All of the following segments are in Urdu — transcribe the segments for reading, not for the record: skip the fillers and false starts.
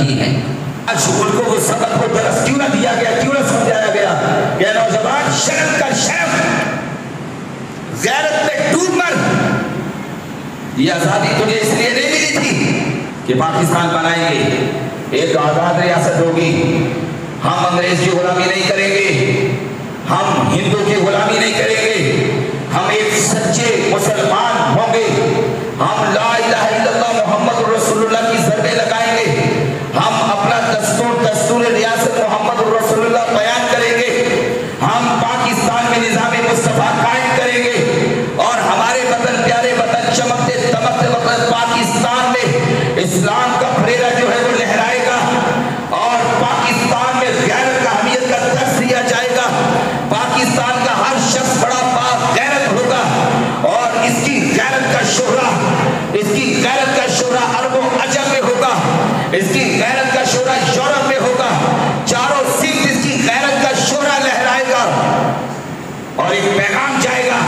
ہی ہیں۔ آج ان کو وہ سبق و درس کیوں نہ دیا گیا، کیوں نہ سمجھایا گیا کہ نوجوان شرم کر، شرم، غیرت میں ڈوب مر۔ یہ آزادی تجھے اس لیے نہیں ملی تھی کہ پاکستان بنائیں گے، ایک آزاد ریاست ہوگی، ہم انگریز کی غلامی نہیں کریں گے، ہم ہندو کی غلامی نہیں کریں گے، ہم ایک سچے مسلمان ہوں گے، ہم لا الہ الا اللہ محمد رسول اللہ کی ضربیں لگائیں گے، ہم اپنا دستور ریاست محمد رسول اللہ بیان کریں گے، ہم پاکستان میں نظام مصطفیٰ قائم کریں گے، اور ہمارے وطن، پیارے وطن، چمکتے دمکتے وطن پاکستان میں اسلام کا پھریرا جو ہے وہ لہرائے گا، اور پاکستان میں غیرت کا، اہمیت کا درس دیا جائے گا، پاکستان کا ہر شخص بڑا غیرت ہوگا، اور اس کی غیرت کا شہرہ، اس کی غیرت کا شہرہ عرب و عجم میں ہوگا، اس کی غیرت کا شہرہ یورپ میں ہوگا، چاروں سمت اس کی غیرت کا شہرہ لہرائے گا، اور ایک پیغام جائے گا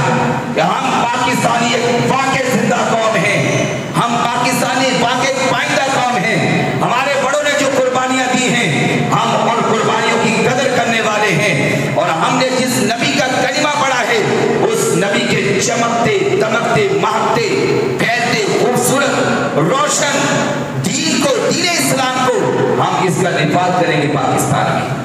کہ ہم پاکستانی ایک واقع زندہ قوم ہیں، ہم پاکستانی واقع پائندہ قوم ہیں، ہمارے بڑوں نے جو قربانیاں دی ہیں ہم ان قربانیوں کی قدر کرنے والے ہیں، اور ہم نے جس نبی کا کلمہ پڑھا ہے اس نبی کے چمکتے دمکتے مہکتے پھیلتے خوبصورت روشن دین کو، دین اسلام کو ہم اس کا نفاذ کریں گے پاکستان میں۔